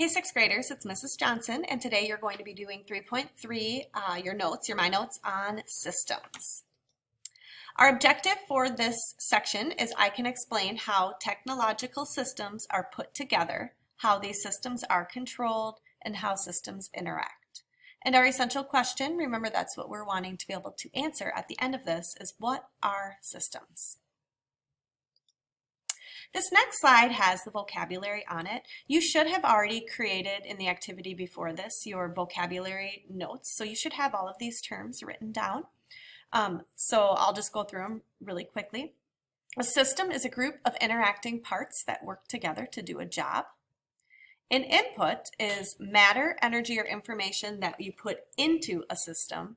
Hey sixth graders, it's Mrs. Johnson, and today you're going to be doing 3.3, your My Notes on systems. Our objective for this section is I can explain how technological systems are put together, how these systems are controlled, and how systems interact. And our essential question, remember that's what we're wanting to be able to answer at the end of this, is what are systems? This next slide has the vocabulary on it. You should have already created in the activity before this your vocabulary notes, so you should have all of these terms written down. So I'll just go through them really quickly. A system is a group of interacting parts that work together to do a job. An input is matter, energy, or information that you put into a system.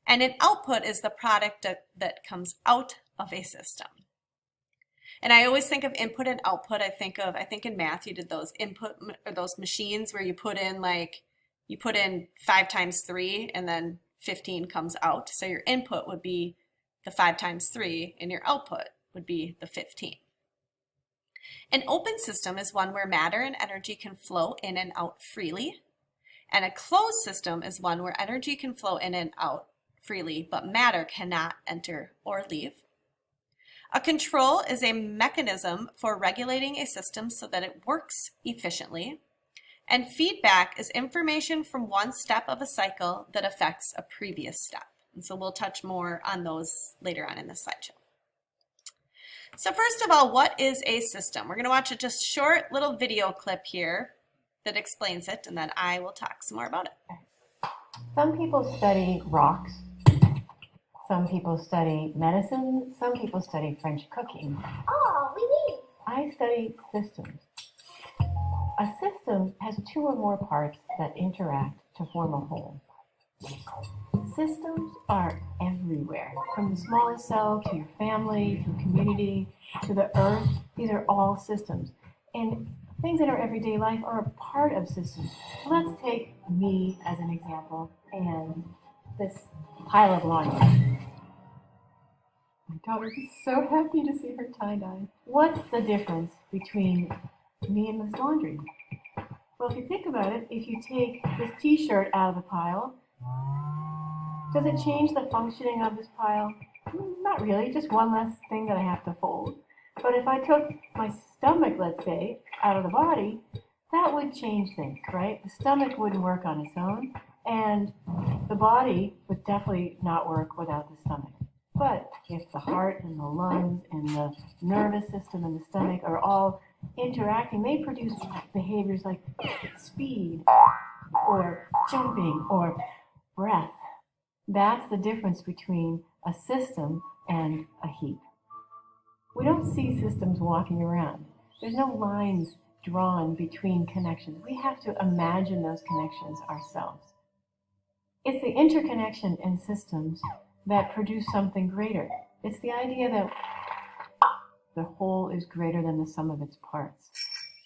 And an output is the product that comes out of a system. And I always think of input and output. I think in math you did those input or those machines where you put in 5 times 3 and then 15 comes out. So your input would be the 5 times 3 and your output would be the 15. An open system is one where matter and energy can flow in and out freely. And a closed system is one where energy can flow in and out freely, but matter cannot enter or leave. A control is a mechanism for regulating a system so that it works efficiently. And feedback is information from one step of a cycle that affects a previous step. And so we'll touch more on those later on in the slideshow. So first of all, what is a system? We're going to watch a just short little video clip here that explains it, and then I will talk some more about it. Some people study rocks. Some people study medicine, some people study French cooking. Oh, we need. I study systems. A system has 2 or more parts that interact to form a whole. Systems are everywhere, from the smallest cell to your family, to community, to the earth. These are all systems. And things in our everyday life are a part of systems. Let's take me as an example and this pile of laundry. My daughter is so happy to see her tie-dye. What's the difference between me and this laundry? Well, if you think about it, if you take this t-shirt out of the pile, does it change the functioning of this pile? Not really, just one less thing that I have to fold. But if I took my stomach, let's say, out of the body, that would change things, right? The stomach wouldn't work on its own, and the body would definitely not work without the stomach. But if the heart and the lungs and the nervous system and the stomach are all interacting, they produce behaviors like speed or jumping or breath. That's the difference between a system and a heap. We don't see systems walking around. There's no lines drawn between connections. We have to imagine those connections ourselves. It's the interconnection in systems that produce something greater. It's the idea that the whole is greater than the sum of its parts.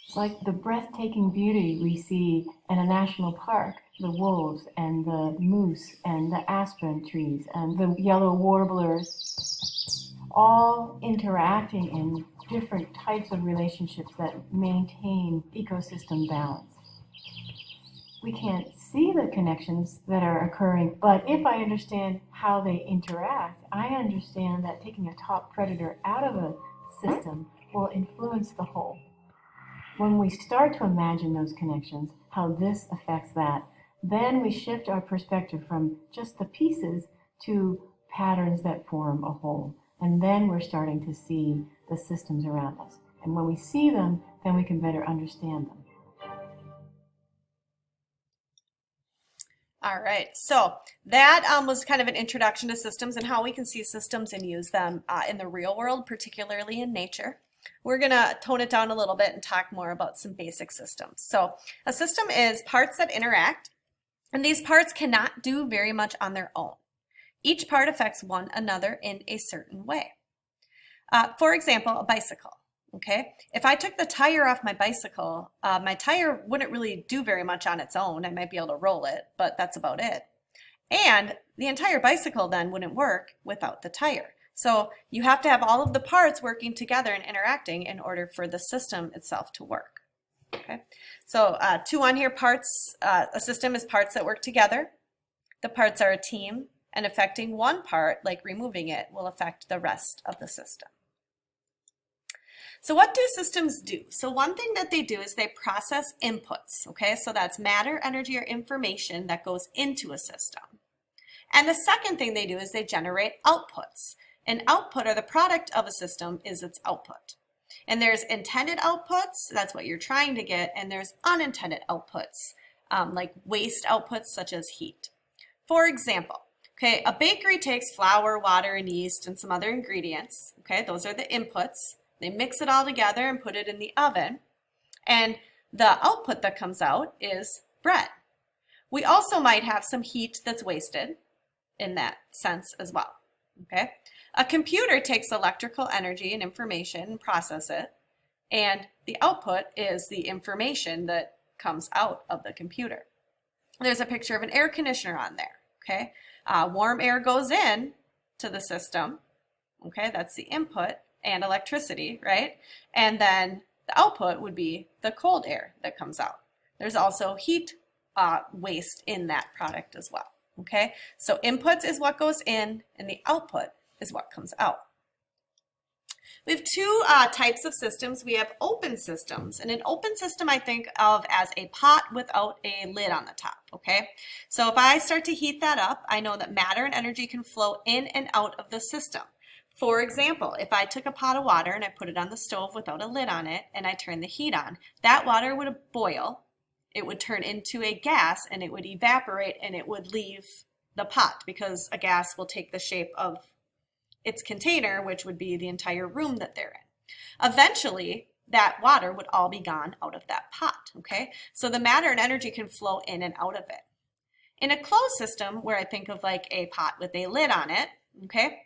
It's like the breathtaking beauty we see in a national park, the wolves and the moose and the aspen trees and the yellow warblers, all interacting in different types of relationships that maintain ecosystem balance. We can't see the connections that are occurring, but if I understand how they interact, I understand that taking a top predator out of a system will influence the whole. When we start to imagine those connections, how this affects that, then we shift our perspective from just the pieces to patterns that form a whole. And then we're starting to see the systems around us. And when we see them, then we can better understand them. All right, so that was kind of an introduction to systems and how we can see systems and use them in the real world, particularly in nature. We're going to tone it down a little bit and talk more about some basic systems. So a system is parts that interact, and these parts cannot do very much on their own. Each part affects one another in a certain way. For example, a bicycle. Okay, if I took the tire off my bicycle, my tire wouldn't really do very much on its own. I might be able to roll it, but that's about it. And the entire bicycle then wouldn't work without the tire. So you have to have all of the parts working together and interacting in order for the system itself to work. Okay, so two on here, parts, a system is parts that work together. The parts are a team, and affecting one part, like removing it, will affect the rest of the system. So what do systems do? So one thing that they do is they process inputs, okay? So that's matter, energy, or information that goes into a system. And the second thing they do is they generate outputs. An output, or the product of a system, is its output. And there's intended outputs, that's what you're trying to get, and there's unintended outputs, like waste outputs such as heat. For example, okay, a bakery takes flour, water, and yeast, and some other ingredients. Okay, those are the inputs. They mix it all together and put it in the oven, and the output that comes out is bread. We also might have some heat that's wasted in that sense as well. Okay, a computer takes electrical energy and information and processes it, and the output is the information that comes out of the computer. There's a picture of an air conditioner on there. Okay, warm air goes in to the system. Okay, that's the input, and electricity, right? And then the output would be the cold air that comes out. There's also heat waste in that product as well. Okay, so inputs is what goes in, and the output is what comes out. We have two types of systems. We have open systems, and an open system I think of as a pot without a lid on the top, okay? So if I start to heat that up, I know that matter and energy can flow in and out of the system. For example, if I took a pot of water and I put it on the stove without a lid on it and I turned the heat on, that water would boil, it would turn into a gas, and it would evaporate, and it would leave the pot, because a gas will take the shape of its container, which would be the entire room that they're in. Eventually, that water would all be gone out of that pot, okay? So the matter and energy can flow in and out of it. In a closed system, where I think of like a pot with a lid on it, okay,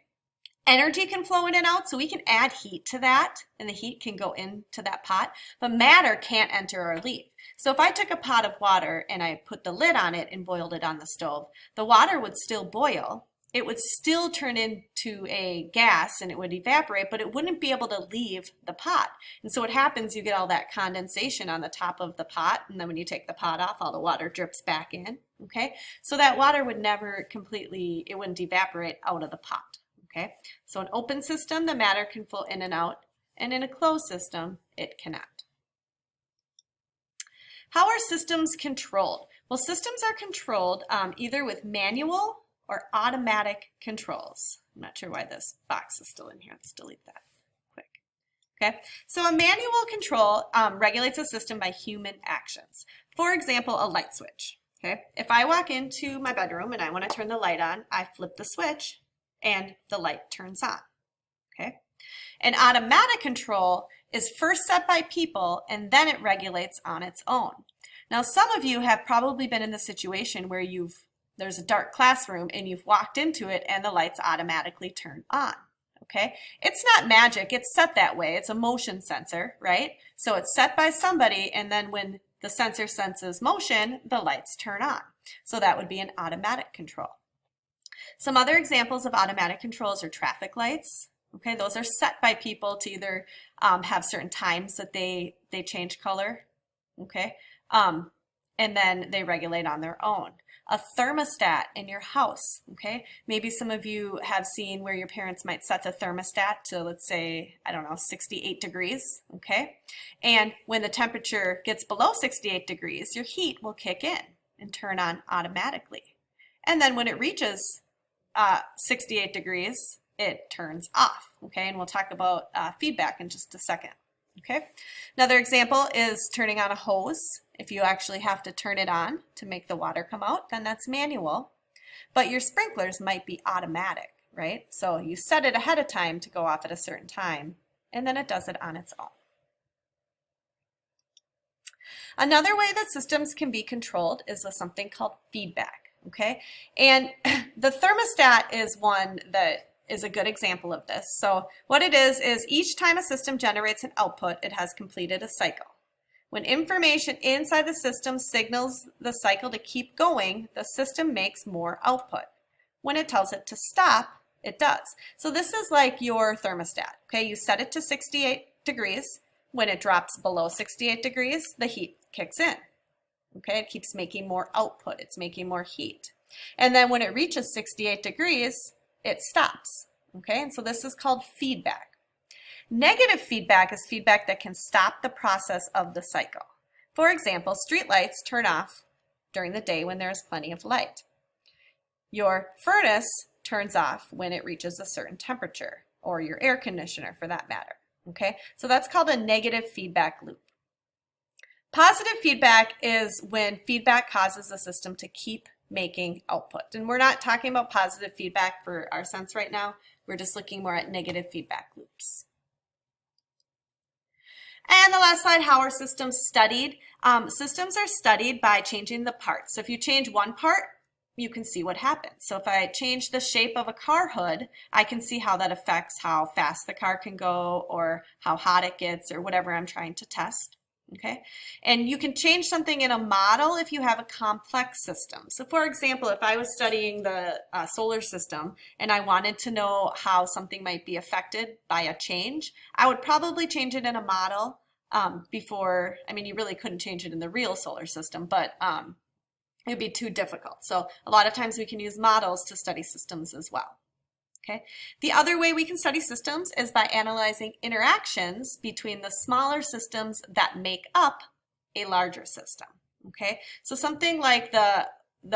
energy can flow in and out, so we can add heat to that, and the heat can go into that pot, but matter can't enter or leave. So if I took a pot of water and I put the lid on it and boiled it on the stove, the water would still boil, it would still turn into a gas and it would evaporate, but it wouldn't be able to leave the pot. And so what happens, you get all that condensation on the top of the pot, and then when you take the pot off, all the water drips back in, okay? So that water would never completely, it wouldn't evaporate out of the pot, okay? So an open system, the matter can flow in and out, and in a closed system, it cannot. How are systems controlled? Well, systems are controlled either with manual or automatic controls. I'm not sure why this box is still in here. Let's delete that quick. Okay, so a manual control regulates a system by human actions. For example, a light switch. Okay, if I walk into my bedroom and I want to turn the light on, I flip the switch and the light turns on. Okay, an automatic control is first set by people and then it regulates on its own. Now, some of you have probably been in the situation where there's a dark classroom and you've walked into it and the lights automatically turn on, okay? It's not magic, it's set that way. It's a motion sensor, right? So it's set by somebody, and then when the sensor senses motion, the lights turn on. So that would be an automatic control. Some other examples of automatic controls are traffic lights. Okay, those are set by people to either have certain times that they change color, okay? And then they regulate on their own. A thermostat in your house, okay? Maybe some of you have seen where your parents might set the thermostat to, let's say, I don't know, 68 degrees, okay? And when the temperature gets below 68 degrees, your heat will kick in and turn on automatically. And then when it reaches 68 degrees, it turns off, okay? And we'll talk about feedback in just a second, okay? Another example is turning on a hose. If you actually have to turn it on to make the water come out, then that's manual. But your sprinklers might be automatic, right? So you set it ahead of time to go off at a certain time, and then it does it on its own. Another way that systems can be controlled is with something called feedback, okay? And the thermostat is one that is a good example of this. So what it is each time a system generates an output, it has completed a cycle. When information inside the system signals the cycle to keep going, the system makes more output. When it tells it to stop, it does. So this is like your thermostat, okay? You set it to 68 degrees, when it drops below 68 degrees, the heat kicks in. Okay, it keeps making more output, it's making more heat. And then when it reaches 68 degrees, it stops. Okay, and so this is called feedback. Negative feedback is feedback that can stop the process of the cycle. For example, street lights turn off during the day when there is plenty of light. Your furnace turns off when it reaches a certain temperature, or your air conditioner for that matter. Okay, so that's called a negative feedback loop. Positive feedback is when feedback causes the system to keep making output. And we're not talking about positive feedback for our sense right now. We're just looking more at negative feedback loops. And the last slide, how are systems studied? Systems are studied by changing the parts. So if you change one part, you can see what happens. So if I change the shape of a car hood, I can see how that affects how fast the car can go or how hot it gets or whatever I'm trying to test. Okay, and you can change something in a model if you have a complex system. So for example, if I was studying the solar system and I wanted to know how something might be affected by a change, I would probably change it in a model before, I mean, you really couldn't change it in the real solar system, but it would be too difficult. So a lot of times we can use models to study systems as well. Okay. The other way we can study systems is by analyzing interactions between the smaller systems that make up a larger system. Okay, so something like the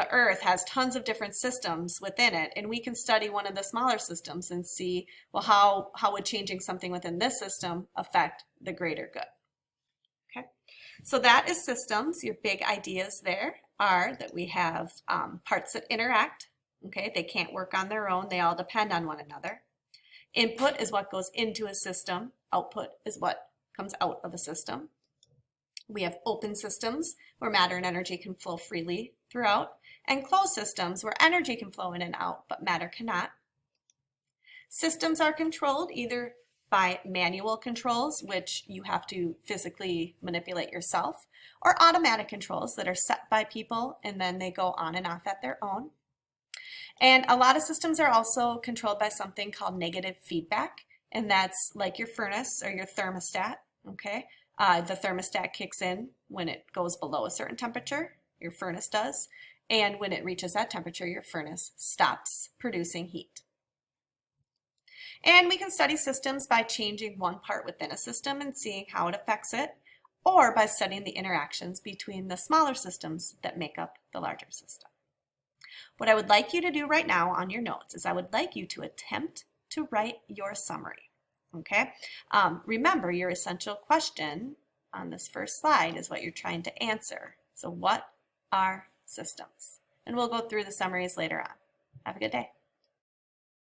Earth has tons of different systems within it, and we can study one of the smaller systems and see, well, how would changing something within this system affect the greater good? Okay, so that is systems. Your big ideas there are that we have parts that interact. Okay, they can't work on their own. They all depend on one another. Input is what goes into a system. Output is what comes out of a system. We have open systems where matter and energy can flow freely throughout, and closed systems where energy can flow in and out, but matter cannot. Systems are controlled either by manual controls, which you have to physically manipulate yourself, or automatic controls that are set by people and then they go on and off at their own. And a lot of systems are also controlled by something called negative feedback, and that's like your furnace or your thermostat, okay? The thermostat kicks in when it goes below a certain temperature, your furnace does, and when it reaches that temperature, your furnace stops producing heat. And we can study systems by changing one part within a system and seeing how it affects it, or by studying the interactions between the smaller systems that make up the larger system. What I would like you to do right now on your notes is I would like you to attempt to write your summary, okay? Remember, your essential question on this first slide is what you're trying to answer. So what are systems? And we'll go through the summaries later on. Have a good day.